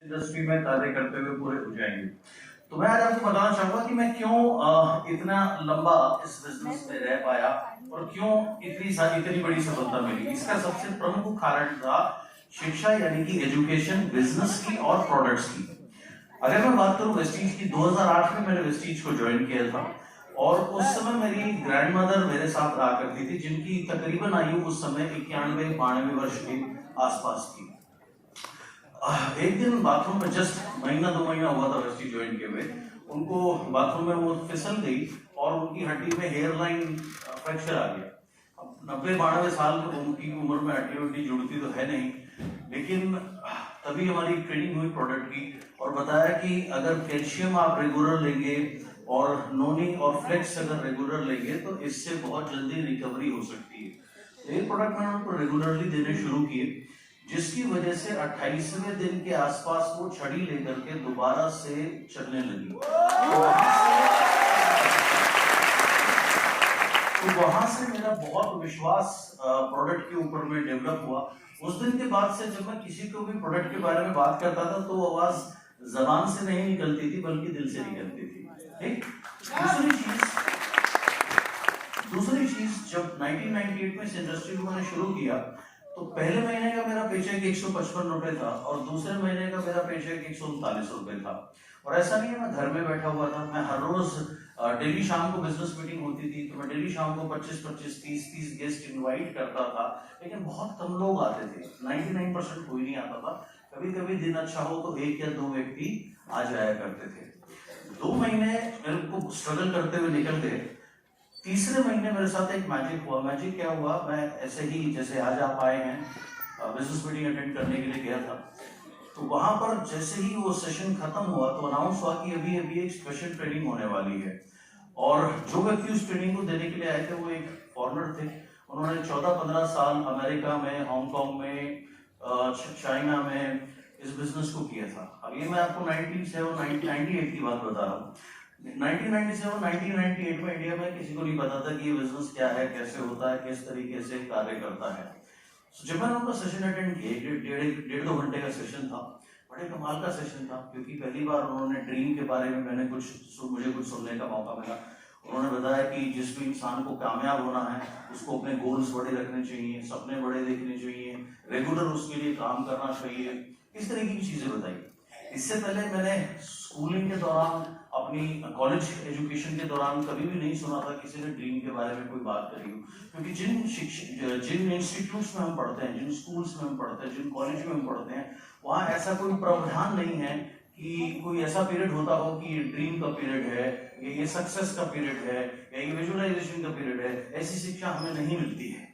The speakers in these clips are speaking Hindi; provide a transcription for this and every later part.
इंडस्ट्री में कार्य करते हुए पूरे हो जाएंगे। तो मैं आज आपको बताना चाहूंगा कि मैं क्यों इतना लंबा इस बिजनेस में रह पाया और क्यों इतनी बड़ी सफलता मिली। इसका सबसे प्रमुख कारण था शिक्षा, यानी कि एजुकेशन, बिजनेस की और प्रोडक्ट्स की। अगर मैं बात करूं वेस्टीज की, 2008 में मैंने वेस्टीज को ज्वाइन किया था और उस समय मेरी ग्रैंडमदर मेरे साथ रहा करती थी, जिनकी तकरीबन आयु उस समय 91-92 वर्ष के आसपास थी। एक दिन बाथरूम में, जस्ट महीना 2 महीना हुआ था वेस्टी ज्वाइन किए हुए, उनको बाथरूम में वो फिसल गई और उनकी हड्डी में हेयर लाइन फ्रैक्चर आ गया। 90-92 साल उनकी उम्र में हड्डी उड्डी जुड़ती तो है नहीं, लेकिन तभी हमारी ट्रेनिंग हुई प्रोडक्ट की और बताया कि अगर कैल्शियम आप रेगुलर लेंगे और नोनी और फ्लेक्स अगर रेगुलर लेंगे तो इससे बहुत जल्दी रिकवरी हो सकती है। ये प्रोडक्ट मैंने उनको रेगुलरली देने शुरू किए, जिसकी वजह से 28वें दिन के आसपास वो छड़ी लेकर के दोबारा से चलने लगी। तो वहां से मेरा बहुत विश्वास प्रोडक्ट के ऊपर में डेवलप हुआ। उस दिन के बाद से जब मैं किसी को भी प्रोडक्ट के बारे में बात करता था तो आवाज जबान से नहीं निकलती थी बल्कि दिल से निकलती थी। ठीक। दूसरी चीज जब 1998 में इस इंडस्ट्री को मैंने शुरू किया तो पहले महीने का मेरा पेचेक 155 रुपए था और दूसरे महीने का मेरा पेचेक 139 रुपए था। और ऐसा नहीं है मैं घर में बैठा हुआ था, मैं हर रोज डेली शाम को बिजनेस मीटिंग होती थी तो मैं डेली शाम को 25-25, 30-30 गेस्ट इनवाइट करता था, लेकिन बहुत कम लोग आते थे। 99% कोई नहीं आता था। कभी कभी दिन अच्छा हो तो 1 या 2 व्यक्ति आ जाया करते थे। 2 महीने मेरे को स्ट्रगल करते हुए निकल गए। तीसरे महीने मेरे साथ एक मैजिक हुआ। मैजिक क्या हुआ, मैं ऐसे ही जैसे आज आप आए हैं बिजनेस मीटिंग अटेंड करने के लिए गया था, तो वहां पर जैसे ही वो सेशन खत्म हुआ तो अनाउंस हुआ कि अभी अभी एक स्पेशल ट्रेनिंग होने वाली है। और जो व्यक्ति उस ट्रेनिंग को देने के लिए आए थे वो एक फॉरेनर थे। उन्होंने 14-15 साल अमेरिका में, हांगकांग में, चाइना में इस बिजनेस को किया था। अब ये मैं आपको 1998 की बात बता रहा हूँ। 1998 में इंडिया में किसी को नहीं पता था कि ये बिजनेस क्या है, कैसे होता है, किस तरीके से कार्य करता है। जब मैंने उनका सेशन अटेंड किया, 1.5-2 घंटे का सेशन था, बड़े कमाल का सेशन था, क्योंकि पहली बार उन्होंने ड्रीम के बारे में मुझे कुछ सुनने का मौका मिला। उन्होंने बताया कि जिस भी इंसान को कामयाब होना है उसको अपने गोल्स बड़े रखने चाहिए, सपने बड़े देखने चाहिए, रेगुलर उसके लिए काम करना चाहिए, इस तरीके की चीजें बताई। इससे पहले मैंने स्कूलिंग के दौरान, अपनी कॉलेज एजुकेशन के दौरान कभी भी नहीं सुना था किसी ने ड्रीम के बारे में कोई बात करी हो, क्योंकि जिन इंस्टीट्यूट्स में हम पढ़ते हैं, जिन स्कूल्स में हम पढ़ते हैं, जिन कॉलेज में हम पढ़ते हैं, वहाँ ऐसा कोई प्रावधान नहीं है कि कोई ऐसा पीरियड होता हो कि ये ड्रीम का पीरियड है, ये सक्सेस का पीरियड है, या ये विजुअलाइजेशन का पीरियड है। ऐसी शिक्षा हमें नहीं मिलती है।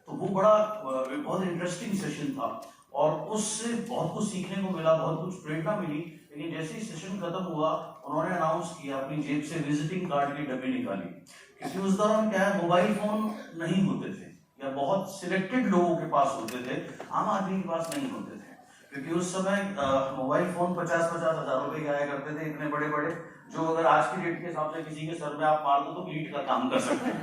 तो वो बहुत इंटरेस्टिंग सेशन था और उससे बहुत कुछ सीखने को मिला, बहुत कुछ प्रेरणा मिली। लेकिन जैसे ही सेशन खत्म हुआ उन्होंने अनाउंस किया, अपनी जेब से विजिटिंग कार्ड की डब्बी निकाली, क्योंकि उस दौरान क्या है, मोबाइल फोन नहीं होते थे या बहुत सिलेक्टेड लोगों के पास होते थे, आम आदमी के पास नहीं होते थे। क्योंकि उस समय मोबाइल फोन 50-50 हजार रुपए के आया करते थे, इतने बड़े बड़े, जो अगर आज की डेट के हिसाब से किसी के सर में आप मार दो तो लीड का काम कर सकते हैं।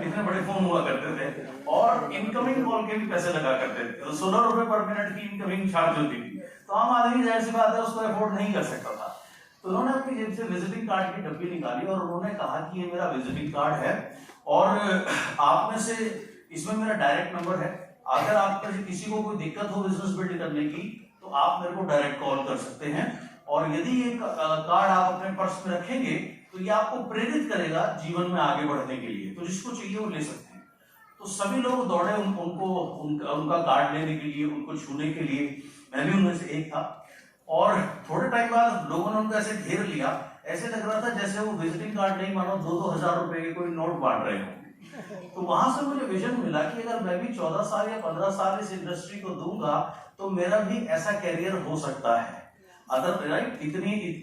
इतने बड़े फोन हुआ करते थे और इनकमिंग कॉल के भी पैसे लगा करते थे। तो 16 रुपए पर मिनट की इनकमिंग चार्ज होती थी, तो आम आदमी जाहिर सी बात है उसको अफोर्ड नहीं कर सकता था। तो उन्होंने अपनी जेब से विजिटिंग कार्ड की डब्बी निकाली और उन्होंने कहा कि ये मेरा विजिटिंग कार्ड है और आप में से इसमें मेरा डायरेक्ट नंबर है, अगर आपको किसी को कोई दिक्कत हो बिजनेस बिल्ड करने की तो आप मेरे को डायरेक्ट कॉल कर सकते हैं, और यदि ये कार्ड आप अपने पर्स में रखेंगे तो ये आपको प्रेरित करेगा जीवन में आगे बढ़ने के लिए, तो जिसको चाहिए वो ले सकते हैं। तो सभी लोग दौड़े उनका कार्ड लेने के लिए, उनको छूने के लिए। मैं भी उनमें से एक था और थोड़े टाइम बाद लोगों ने उनको ऐसे घेर लिया, ऐसे लग रहा था जैसे वो विजिटिंग कार्ड नहीं, मानो 2-2 हजार रुपए के कोई नोट बांट रहे हो। तो वहां से मुझे विजन मिला कि अगर मैं भी 14 साल या 15 साल इस इंडस्ट्री को दूंगा तो मेरा भी ऐसा कैरियर हो सकता है। राइट,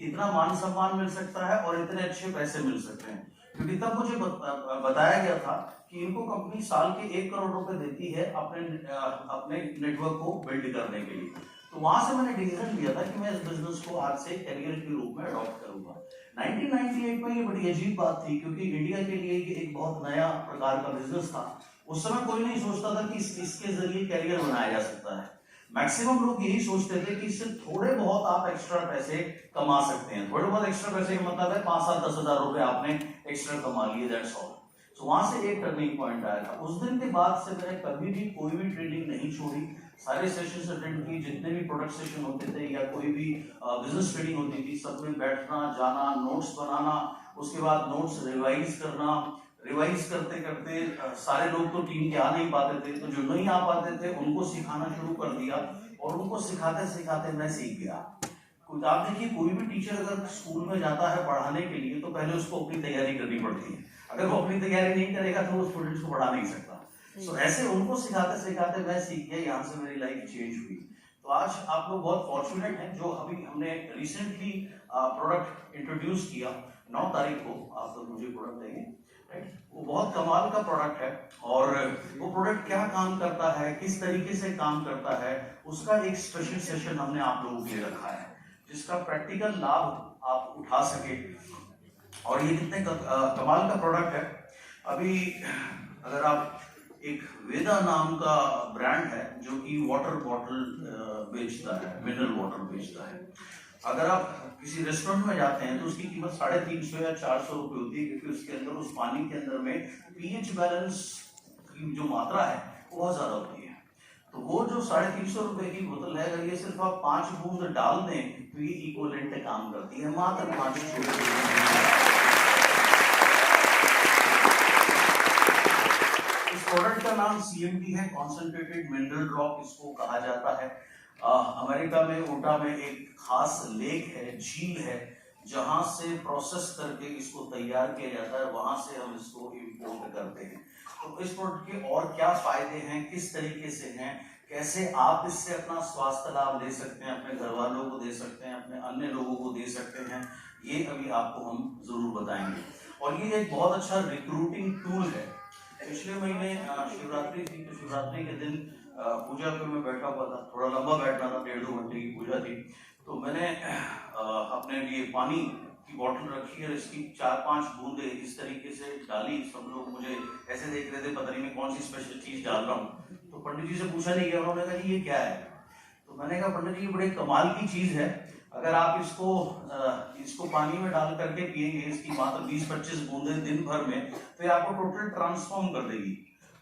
इतना मान सम्मान मिल सकता है और इतने अच्छे पैसे मिल सकते हैं। क्योंकि तब मुझे बताया गया था कि इनको कंपनी साल के 1 करोड़ रुपए देती है अपने नेटवर्क को बिल्ड करने के लिए। तो वहां से मैंने डिसीजन लिया था कि मैं इस बिजनेस को आज से कैरियर के रूप में अडॉप्ट करूंगा। 1998 में ये बड़ी अजीब बात थी, क्योंकि इंडिया के लिए ये एक बहुत नया प्रकार का बिजनेस था। उस समय कोई नहीं सोचता था कि इसके जरिए कैरियर बनाया जा सकता है। मैक्सिमम लोग यही सोचते थे कि इससे थोड़े बहुत आप एक्स्ट्रा पैसे कमा सकते हैं। थोड़े बहुत एक्स्ट्रा पैसे का मतलब है 5-7-10 हज़ार रुपए आपने एक्स्ट्रा कमा लिए, दैट्स ऑल। तो वहां से एक टर्निंग पॉइंट आया था। उस दिन के बाद से मैंने कभी भी कोई भी ट्रेनिंग नहीं छोड़ी, सारे सेशंस अटेंड की, जितने भी प्रोडक्ट सेशन होते थे या कोई भी बिजनेस ट्रेनिंग होती थी, सब में बैठना, जाना, नोट्स बनाना, उसके बाद नोट्स रिवाइज करना। रिवाइज करते करते सारे लोग तो टीम के आ नहीं पाते थे, तो जो नहीं आ पाते थे उनको सिखाना शुरू कर दिया, और उनको सिखाते सिखाते मैं सीख गया। आप देखिए, कोई भी टीचर अगर स्कूल में जाता है पढ़ाने के लिए तो पहले उसको अपनी तैयारी करनी पड़ती है। अगर वो अपनी तैयारी नहीं करेगा तो वो स्टूडेंट्स को पढ़ा नहीं सकता। तो ऐसे उनको सिखाते सिखाते मैं सीख गया, यहाँ से मेरी लाइफ चेंज हुई। तो आज आप लोग बहुत फॉर्चुनेट हैं जो अभी हमने रिसेंटली प्रोडक्ट इंट्रोड्यूस किया 9 तारीख को, आप लोग मुझे प्रोडक्ट देंगे, राइट? वो बहुत कमाल का प्रोडक्ट है, और वो प्रोडक्ट क्या काम करता है, किस तरीके से काम करता है, उसका एक स्पेशल सेशन हमने आप लोगों के लिए रखा है, जिसका प्रैक्टिकल लाभ आप उठा सके। और ये कितने कमाल का प्रोडक्ट है। अभी अगर आप, एक वेदा नाम का ब्रांड है जो कि वाटर बॉटल बेचता है, मिनरल वाटर बेचता है। अगर आप किसी रेस्टोरेंट में जाते हैं तो उसकी कीमत 350 या 400 रुपए होती है, क्योंकि उसके अंदर, उस पानी के अंदर में पीएच बैलेंस की जो मात्रा है वो बहुत ज्यादा होती है। तो वो जो 350 रुपए की बोतल है, अगर ये सिर्फ आप 5 बूंद डाल दें तो ये इक्विवेलेंट काम करती है, मात्र 5 इस प्रोडक्ट का नाम CMD है, कॉन्सेंट्रेटेड मिनरल ड्रॉप इसको कहा जाता है। अमेरिका में ऊटा में एक खास लेक है, झील है, जहां से प्रोसेस करके इसको तैयार किया जाता है, वहां से हम इसको इंपोर्ट करते हैं। तो इस प्रोडक्ट के और क्या फायदे हैं, किस तरीके से हैं, कैसे आप इससे अपना स्वास्थ्य लाभ ले सकते हैं, अपने घर वालों को दे सकते हैं, अपने अन्य लोगों को दे सकते हैं, ये अभी आपको हम जरूर बताएंगे। और ये एक बहुत अच्छा रिक्रूटिंग टूल है। पिछले महीने शिवरात्रि थी, तो शिवरात्रि के दिन पूजा पे मैं बैठा हुआ था, थोड़ा लंबा बैठना था, 1.5-2 घंटे की पूजा थी। तो मैंने अपने लिए पानी की बोतल रखी और इसकी 4-5 बूंदे इस तरीके से डाली। सब लोग मुझे ऐसे देख रहे थे, पता नहीं मैं कौन सी स्पेशल चीज डाल रहा हूँ। तो पंडित जी से पूछा नहीं गया, उन्होंने कहा जी ये क्या है। तो मैंने कहा पंडित जी ये बड़े कमाल की चीज है, अगर आप इसको पानी में डाल करके पिएंगे, इसकी मात्र 20-25 बूंदे दिन भर में, तो ये आपको टोटल ट्रांसफॉर्म कर देगी।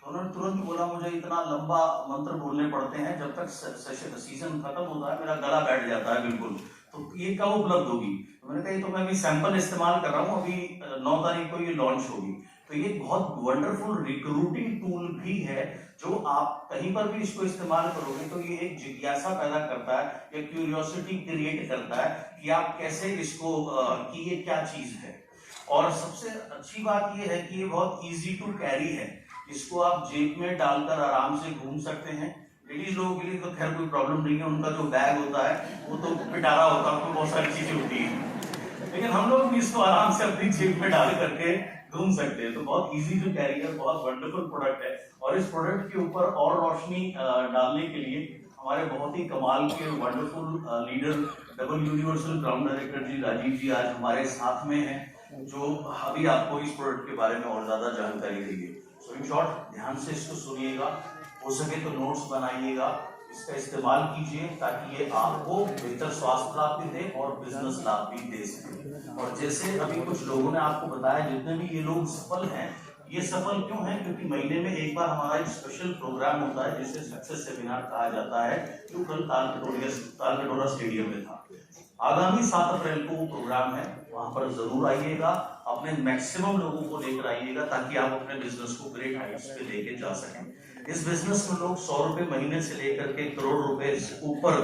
तो उन्होंने तुरंत बोला, मुझे इतना लंबा मंत्र बोलने पड़ते हैं, जब तक सीजन खत्म होता है मेरा गला बैठ जाता है बिल्कुल, तो ये कब उपलब्ध होगी। तो मैंने कहा ये तो मैं अभी सैंपल इस्तेमाल कर रहा हूँ, अभी 9 तारीख को ये लॉन्च होगी। तो ये बहुत वंडरफुल रिक्रूटिंग टूल भी है, जो आप कहीं पर भी इसको इस्तेमाल करोगे तो ये एक जिज्ञासा पैदा करता है, या क्यूरियोसिटी क्रिएट करता है कि आप कैसे इसको, कि ये क्या चीज है। और सबसे अच्छी बात ये है कि ये बहुत इजी टू कैरी है, इसको आप जेब में डालकर आराम से घूम सकते हैं। लेडीज लोगों के लिए तो खैर कोई प्रॉब्लम नहीं है, उनका जो बैग होता है वो तो पिटारा होता है, उसमें बहुत सारी चीजें होती है, लेकिन हम लोग भी इसको आराम से अपनी जेब में डाल करके घूम सकते हैं। तो बहुत इजी टू कैरी है, बहुत वंडरफुल प्रोडक्ट है। और इस प्रोडक्ट के ऊपर और रोशनी डालने के लिए हमारे बहुत ही कमाल के wonderful leader, double universal ground director ji Rajiv ji आज हमारे साथ में हैं, जो अभी आपको इस प्रोडक्ट के बारे में और ज्यादा जानकारी देंगे। सो इन शॉर्ट, ध्यान से इसको सुनिएगा, हो सके तो नोट्स बनाइएगा, इसका इस्तेमाल कीजिए ताकि ये आपको बेहतर स्वास्थ्य लाभ भी दे और बिजनेस लाभ भी दे सके। और जैसे अभी कुछ लोगों ने आपको बताया, जितने भी ये लोग सफल हैं, ये सफल क्यों हैं? क्योंकि महीने में एक बार हमारा एक स्पेशल प्रोग्राम होता है जिसे सक्सेस सेमिनार कहा जाता है, जो कल तालकटोरा स्टेडियम में था। आगामी 7 अप्रैल को वो प्रोग्राम है, वहां पर जरूर आइएगा, अपने मैक्सिमम लोगों को लेकर आइएगा ताकि आप अपने बिजनेस को ग्रेट हाइट्स पे लेके जा सकें। इस बिजनेस में लोग 100 रुपए महीने से लेकर के करोड़ रुपए ऊपर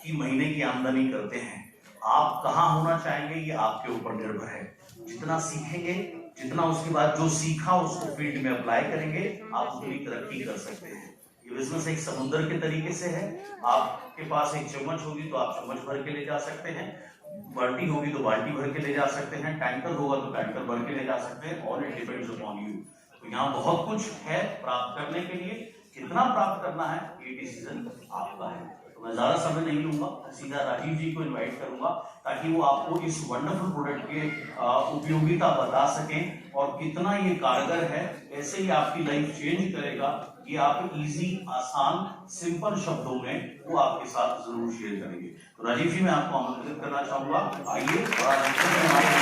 की महीने की आमदनी करते हैं। आप कहाँ होना चाहेंगे ये आपके ऊपर निर्भर है। जितना सीखेंगे, जितना उसके बाद जो सीखा उसको फील्ड में अप्लाई करेंगे, आप उतनी तरक्की कर सकते हैं। ये बिजनेस एक समुद्र के तरीके से है, आपके पास एक चम्मच होगी तो आप चम्मच भर के ले जा सकते हैं, बाल्टी होगी तो बाल्टी भर के ले जा सकते हैं, टैंकर होगा तो टैंकर भर के ले जा सकते हैं। All it depends upon you. तो यहाँ बहुत कुछ है प्राप्त करने के लिए, कितना प्राप्त करना है ये डिसीजन आपका है। तो मैं ज्यादा समय नहीं लूंगा, सीधा राजीव जी को इनवाइट करूंगा ताकि वो आपको इस वंडरफुल प्रोडक्ट के उपयोगिता बता सकें और कितना ये कारगर है, ऐसे ही आपकी लाइफ चेंज करेगा, ये आप इजी, आसान, सिंपल शब्दों में वो आपके साथ जरूर शेयर करेंगे। तो राजीव जी, मैं आपको आमंत्रित करना चाहूंगा, आइए और आज